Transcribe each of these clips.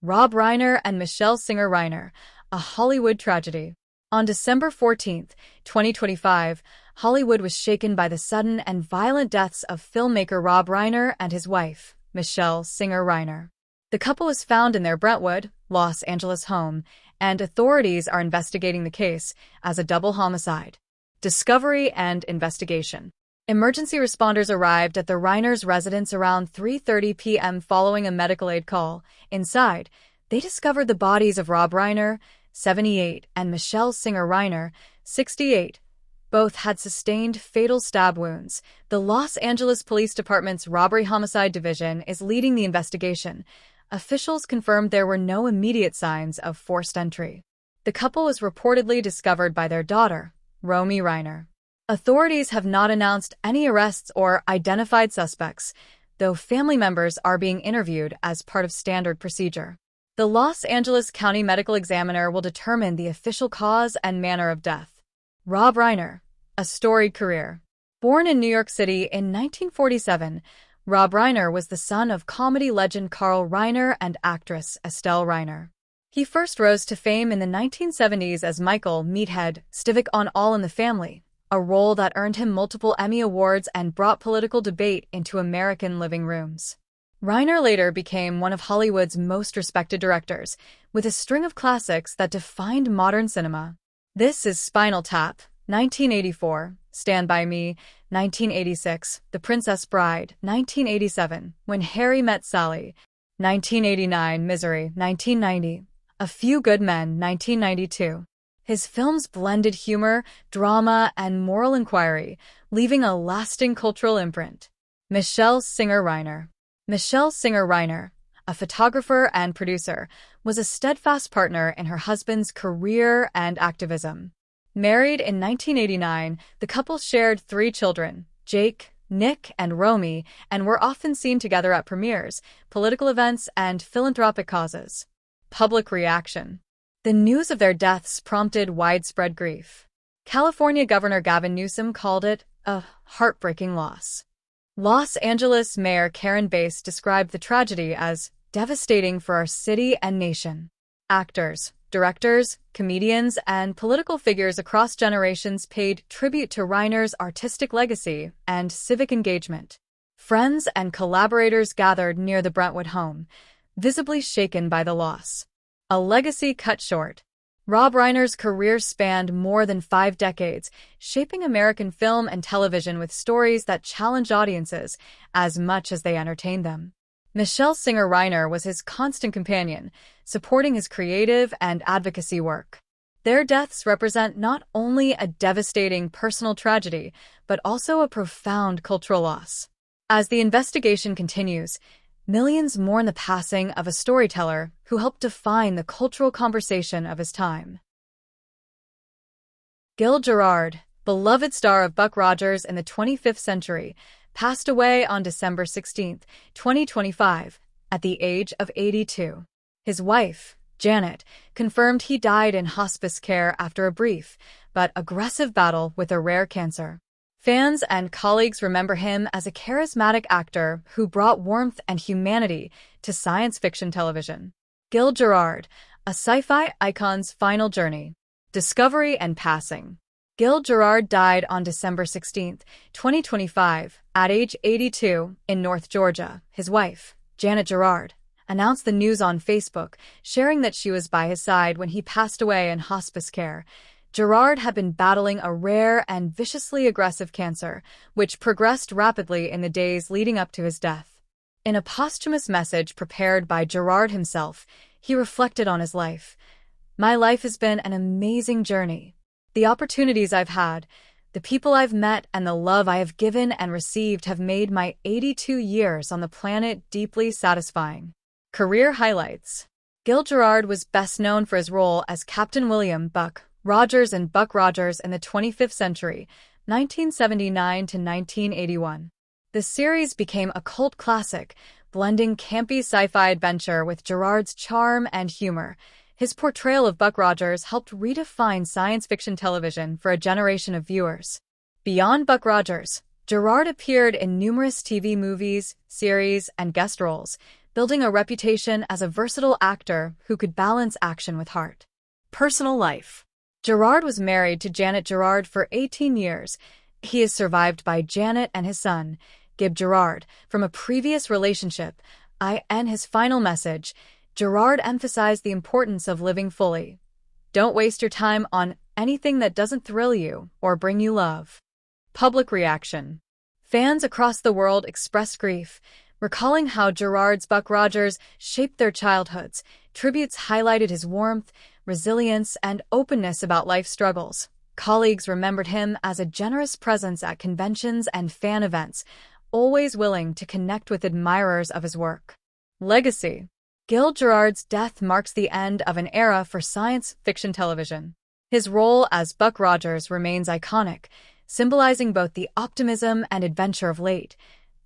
Rob Reiner and Michelle Singer-Reiner, a Hollywood tragedy. On December 14, 2025, Hollywood was shaken by the sudden and violent deaths of filmmaker Rob Reiner and his wife, Michelle Singer-Reiner. The couple was found in their Brentwood, Los Angeles home, and authorities are investigating the case as a double homicide. Discovery and investigation. Emergency responders arrived at the Reiners' residence around 3:30 p.m. following a medical aid call. Inside, they discovered the bodies of Rob Reiner, 78, and Michelle Singer-Reiner, 68. Both had sustained fatal stab wounds. The Los Angeles Police Department's Robbery Homicide Division is leading the investigation. Officials confirmed there were no immediate signs of forced entry. The couple was reportedly discovered by their daughter, Romy Reiner. Authorities have not announced any arrests or identified suspects, though family members are being interviewed as part of standard procedure. The Los Angeles County Medical Examiner will determine the official cause and manner of death. Rob Reiner, a storied career. Born in New York City in 1947, Rob Reiner was the son of comedy legend Carl Reiner and actress Estelle Reiner. He first rose to fame in the 1970s as Michael "Meathead" Stivic on All in the Family, a role that earned him multiple Emmy Awards and brought political debate into American living rooms. Reiner later became one of Hollywood's most respected directors, with a string of classics that defined modern cinema. This is Spinal Tap, 1984, Stand By Me, 1986, The Princess Bride, 1987, When Harry Met Sally, 1989, Misery, 1990, A Few Good Men, 1992. His films blended humor, drama, and moral inquiry, leaving a lasting cultural imprint. Michelle Singer-Reiner. Michelle Singer-Reiner, a photographer and producer, was a steadfast partner in her husband's career and activism. Married in 1989, the couple shared 3 children, Jake, Nick, and Romy, and were often seen together at premieres, political events, and philanthropic causes. Public reaction. The news of their deaths prompted widespread grief. California Governor Gavin Newsom called it a heartbreaking loss. Los Angeles Mayor Karen Bass described the tragedy as devastating for our city and nation. Actors, directors, comedians, and political figures across generations paid tribute to Reiner's artistic legacy and civic engagement. Friends and collaborators gathered near the Brentwood home, visibly shaken by the loss. A legacy cut short. Rob Reiner's career spanned more than 5 decades, shaping American film and television with stories that challenge audiences as much as they entertain them. Michelle Singer-Reiner was his constant companion, supporting his creative and advocacy work. Their deaths represent not only a devastating personal tragedy, but also a profound cultural loss. As the investigation continues, millions mourn the passing of a storyteller who helped define the cultural conversation of his time. Gil Gerard, beloved star of Buck Rogers in the 25th century, passed away on December 16, 2025, at the age of 82. His wife, Janet, confirmed he died in hospice care after a brief but aggressive battle with a rare cancer. Fans and colleagues remember him as a charismatic actor who brought warmth and humanity to science fiction television. Gil Gerard, a sci-fi icon's final journey. Discovery and passing. Gil Gerard died on December 16, 2025, at age 82, in North Georgia. His wife, Janet Gerard, announced the news on Facebook, sharing that she was by his side when he passed away in hospice care. Gerard had been battling a rare and viciously aggressive cancer, which progressed rapidly in the days leading up to his death. In a posthumous message prepared by Gerard himself, he reflected on his life. "My life has been an amazing journey. The opportunities I've had, the people I've met, and the love I have given and received have made my 82 years on the planet deeply satisfying." Career highlights. Gil Gerard was best known for his role as Captain William Buck Rogers in Buck Rogers in the 25th Century, 1979 to 1981. The series became a cult classic, blending campy sci-fi adventure with Gerard's charm and humor. His portrayal of Buck Rogers helped redefine science fiction television for a generation of viewers. Beyond Buck Rogers, Gerard appeared in numerous TV movies, series, and guest roles, building a reputation as a versatile actor who could balance action with heart. Personal life. Gerard was married to Janet Gerard for 18 years. He is survived by Janet and his son, Gib Gerard, from a previous relationship. In his final message, Gerard emphasized the importance of living fully. Don't waste your time on anything that doesn't thrill you or bring you love. Public reaction. Fans across the world expressed grief, recalling how Gerard's Buck Rogers shaped their childhoods. Tributes highlighted his warmth, resilience, and openness about life struggles. Colleagues remembered him as a generous presence at conventions and fan events, always willing to connect with admirers of his work. Legacy. Gil Gerard's death marks the end of an era for science fiction television. His role as Buck Rogers remains iconic, symbolizing both the optimism and adventure of late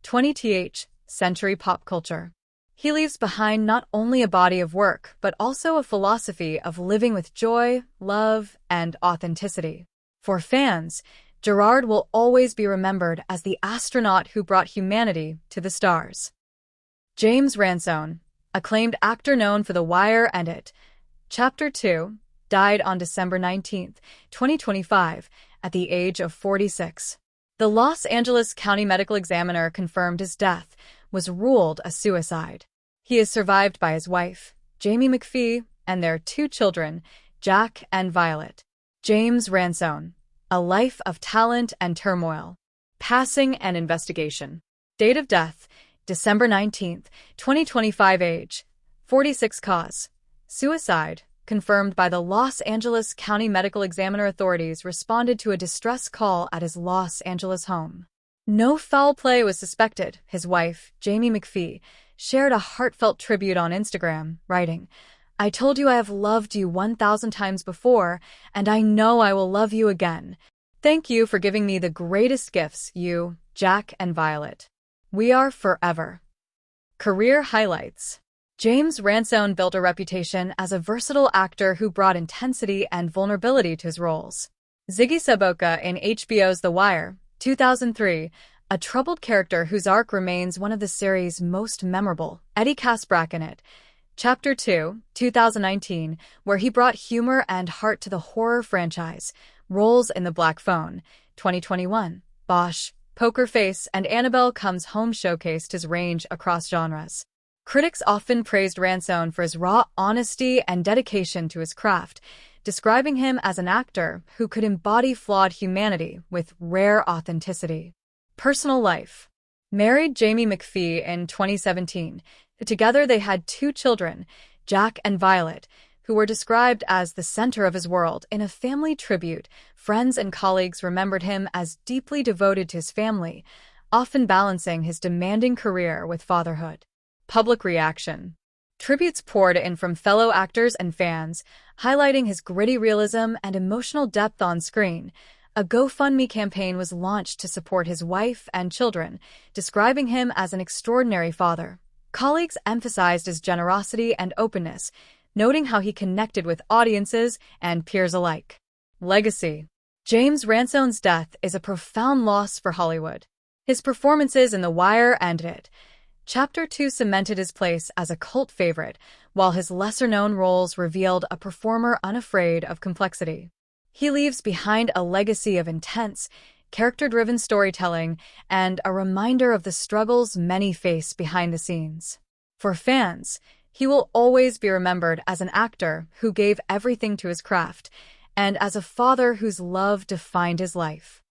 20th century pop culture. He leaves behind not only a body of work, but also a philosophy of living with joy, love, and authenticity. For fans, Gerard will always be remembered as the astronaut who brought humanity to the stars. James Ransone, acclaimed actor known for The Wire and It, Chapter 2, died on December 19, 2025, at the age of 46. The Los Angeles County Medical Examiner confirmed his death was ruled a suicide. He is survived by his wife, Jamie McPhee, and their 2 children, Jack and Violet. James Ransone, a life of talent and turmoil. Passing and investigation. Date of death, December 19, 2025. Age, 46. Cause, suicide, confirmed by the Los Angeles County Medical Examiner. Authorities responded to a distress call at his Los Angeles home. No foul play was suspected. His wife, Jamie McPhee, shared a heartfelt tribute on Instagram, writing, "I told you I have loved you 1,000 times before, and I know I will love you again. Thank you for giving me the greatest gifts, you, Jack and Violet. We are forever." Career highlights. James Ransone built a reputation as a versatile actor who brought intensity and vulnerability to his roles. Ziggy Soboka in HBO's The Wire, 2003, a troubled character whose arc remains one of the series' most memorable. Eddie Kaspbrak in It, Chapter 2, 2019, where he brought humor and heart to the horror franchise. Roles in The Black Phone, 2021. Bosch, Poker Face, and Annabelle Comes Home showcased his range across genres. Critics often praised Ransone for his raw honesty and dedication to his craft, describing him as an actor who could embody flawed humanity with rare authenticity. Personal life. Married Jamie McPhee in 2017. Together they had 2 children, Jack and Violet, who were described as the center of his world. In a family tribute, friends and colleagues remembered him as deeply devoted to his family, often balancing his demanding career with fatherhood. Public reaction. Tributes poured in from fellow actors and fans, highlighting his gritty realism and emotional depth on screen. A GoFundMe campaign was launched to support his wife and children, describing him as an extraordinary father. Colleagues emphasized his generosity and openness, noting how he connected with audiences and peers alike. Legacy. James Ransone's death is a profound loss for Hollywood. His performances in The Wire and It, Chapter 2 cemented his place as a cult favorite, while his lesser-known roles revealed a performer unafraid of complexity. He leaves behind a legacy of intense, character-driven storytelling and a reminder of the struggles many face behind the scenes. For fans, he will always be remembered as an actor who gave everything to his craft, and as a father whose love defined his life.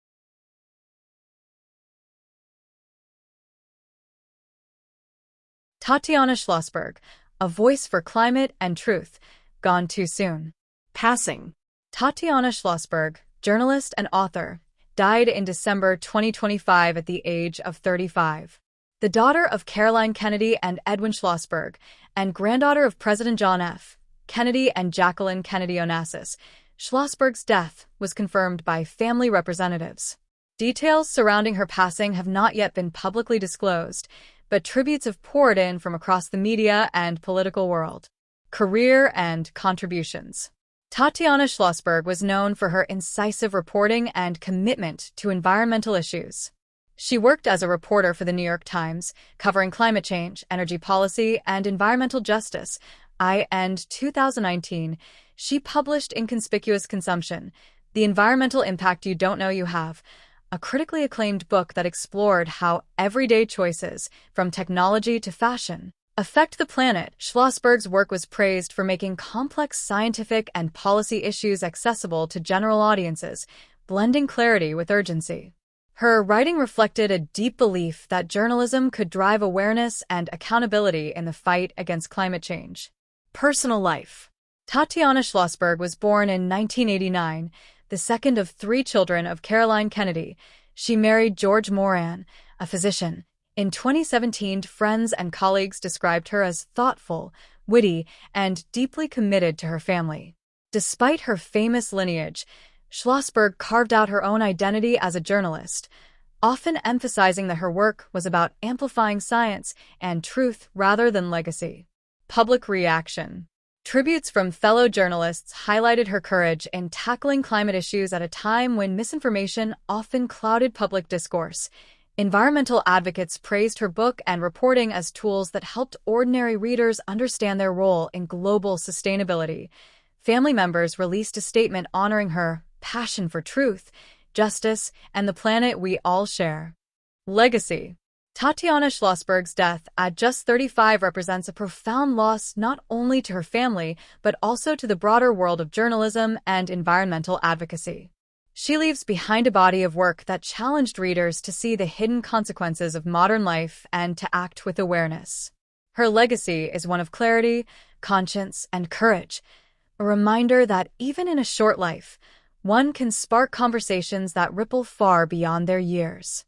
Tatiana Schlossberg, a voice for climate and truth, gone too soon. Passing. Tatiana Schlossberg, journalist and author, died in December 2025 at the age of 35. The daughter of Caroline Kennedy and Edwin Schlossberg, and granddaughter of President John F. Kennedy and Jacqueline Kennedy Onassis, Schlossberg's death was confirmed by family representatives. Details surrounding her passing have not yet been publicly disclosed, but tributes have poured in from across the media and political world. Career and contributions. Tatiana Schlossberg was known for her incisive reporting and commitment to environmental issues. She worked as a reporter for the New York Times, covering climate change, energy policy, and environmental justice. In 2019, she published Inconspicuous Consumption: The Environmental Impact You Don't Know You Have, a critically acclaimed book that explored how everyday choices, from technology to fashion, affect the planet. Schlossberg's work was praised for making complex scientific and policy issues accessible to general audiences, blending clarity with urgency. Her writing reflected a deep belief that journalism could drive awareness and accountability in the fight against climate change. Personal life. Tatiana Schlossberg was born in 1989, the second of three children of Caroline Kennedy. She married George Moran, a physician. In 2017, friends and colleagues described her as thoughtful, witty, and deeply committed to her family. Despite her famous lineage, Schlossberg carved out her own identity as a journalist, often emphasizing that her work was about amplifying science and truth rather than legacy. Public reaction. Tributes from fellow journalists highlighted her courage in tackling climate issues at a time when misinformation often clouded public discourse. Environmental advocates praised her book and reporting as tools that helped ordinary readers understand their role in global sustainability. Family members released a statement honoring her passion for truth, justice, and the planet we all share. Legacy. Tatiana Schlossberg's death at just 35 represents a profound loss not only to her family, but also to the broader world of journalism and environmental advocacy. She leaves behind a body of work that challenged readers to see the hidden consequences of modern life and to act with awareness. Her legacy is one of clarity, conscience, and courage, a reminder that even in a short life, one can spark conversations that ripple far beyond their years.